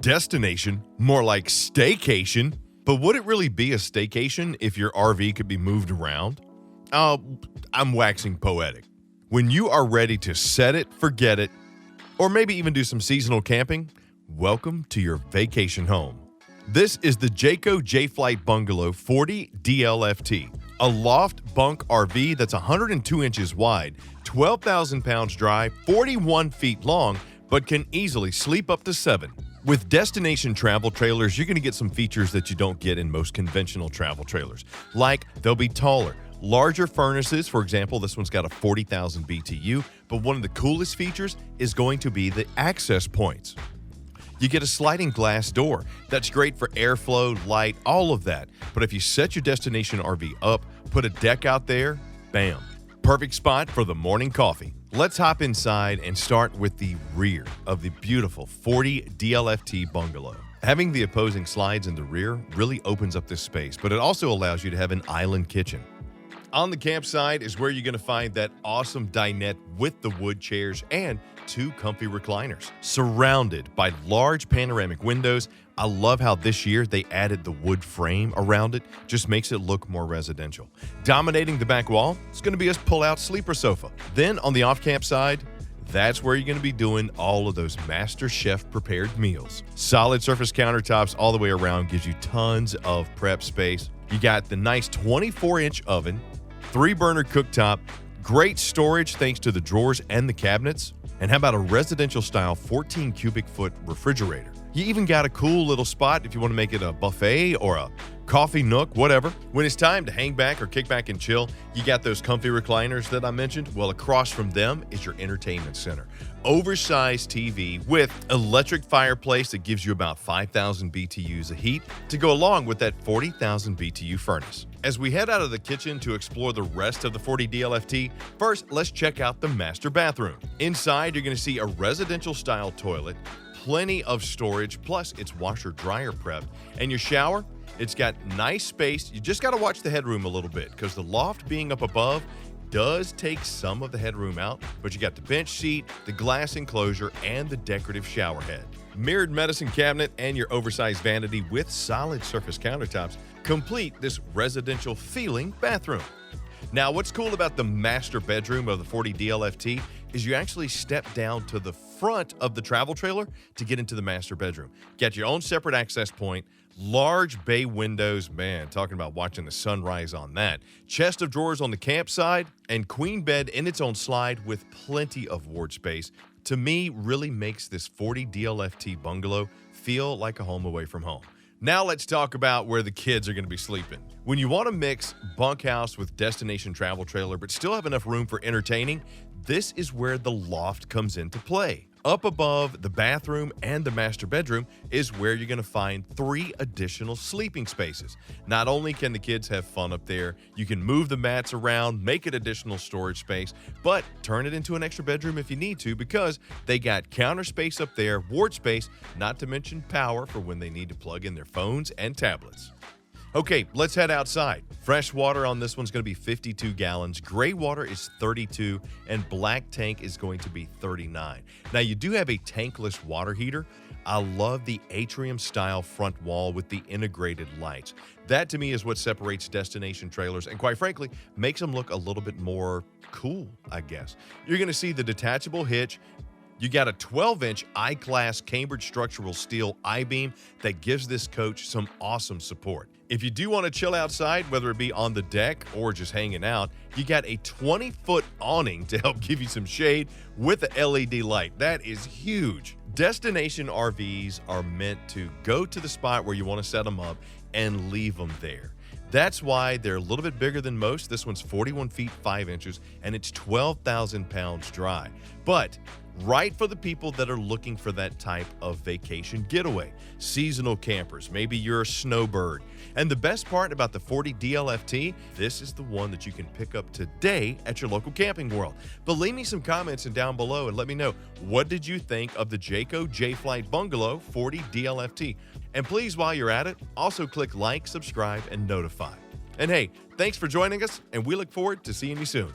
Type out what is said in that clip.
Destination, more like staycation. But would it really be a staycation if your RV could be moved around? Oh, I'm waxing poetic. When you are ready to set it, forget it, or maybe even do some seasonal camping, welcome to your vacation home. This is the Jayco J-Flight Bungalow 40 DLFT, a loft bunk RV that's 102 inches wide, 12,000 pounds dry, 41 feet long, but can easily sleep up to 7. With destination travel trailers, you're going to get some features that you don't get in most conventional travel trailers. Like, they'll be taller, larger furnaces. For example, this one's got a 40,000 BTU, but one of the coolest features is going to be the access points. You get a sliding glass door. That's great for airflow, light, all of that. But if you set your destination RV up, put a deck out there, bam. Perfect spot for the morning coffee. Let's hop inside and start with the rear of the beautiful 40 DLFT bungalow. Having the opposing slides in the rear really opens up this space, but it also allows you to have an island kitchen. On the campsite is where you're going to find that awesome dinette with the wood chairs and 2 comfy recliners. Surrounded by large panoramic windows, I love how this year they added the wood frame around it. Just makes it look more residential. Dominating the back wall is going to be a pull-out sleeper sofa. Then on the off-camp side, that's where you're going to be doing all of those master chef prepared meals. Solid surface countertops all the way around gives you tons of prep space. You got the nice 24-inch oven, 3-burner cooktop, great storage thanks to the drawers and the cabinets. And how about a residential style 14 cubic foot refrigerator? You even got a cool little spot if you want to make it a buffet or a coffee nook, whatever. When it's time to hang back or kick back and chill, you got those comfy recliners that I mentioned. Well, across from them is your entertainment center. Oversized TV with electric fireplace that gives you about 5,000 BTUs of heat to go along with that 40,000 BTU furnace. As we head out of the kitchen to explore the rest of the 40 DLFT, first let's check out the master bathroom. Inside, you're going to see a residential style toilet, plenty of storage, plus it's washer dryer prepped. And your shower, it's got nice space. You just got to watch the headroom a little bit because the loft being up above does take some of the headroom out, but you got the bench seat, the glass enclosure, and the decorative shower head. Mirrored medicine cabinet and your oversized vanity with solid surface countertops complete this residential feeling bathroom. Now, what's cool about the master bedroom of the 40 DLFT is you actually step down to the front of the travel trailer to get into the master bedroom. Get your own separate access point, large bay windows, man, talking about watching the sunrise on that. Chest of drawers on the campsite, and queen bed in its own slide with plenty of ward space. To me, really makes this 40 DLFT bungalow feel like a home away from home. Now let's talk about where the kids are going to be sleeping. When you want to mix bunkhouse with destination travel trailer but still have enough room for entertaining, this is where the loft comes into play. Up above the bathroom and the master bedroom is where you're going to find 3 additional sleeping spaces. Not only can the kids have fun up there, you can move the mats around, make it additional storage space, but turn it into an extra bedroom if you need to because they got counter space up there, ward space, not to mention power for when they need to plug in their phones and tablets. Okay, let's head outside. Fresh water on this one's going to be 52 gallons. Gray water is 32, and black tank is going to be 39. Now, you do have a tankless water heater. I love the atrium-style front wall with the integrated lights. That, to me, is what separates destination trailers and, quite frankly, makes them look a little bit more cool, I guess. You're going to see the detachable hitch. You got a 12-inch I-class Cambridge structural steel I-beam that gives this coach some awesome support. If you do want to chill outside, whether it be on the deck or just hanging out, you got a 20-foot awning to help give you some shade with the LED light. That is huge. Destination RVs are meant to go to the spot where you want to set them up and leave them there. That's why they're a little bit bigger than most. This one's 41 feet 5 inches, and it's 12,000 pounds dry. But right for the people that are looking for that type of vacation getaway. Seasonal campers, maybe you're a snowbird. And the best part about the 40 DLFT, this is the one that you can pick up today at your local Camping World. But leave me some comments down below and let me know, what did you think of the Jayco J-Flight Bungalow 40 DLFT? And please, while you're at it, also click like, subscribe, and notify. And hey, thanks for joining us, and we look forward to seeing you soon.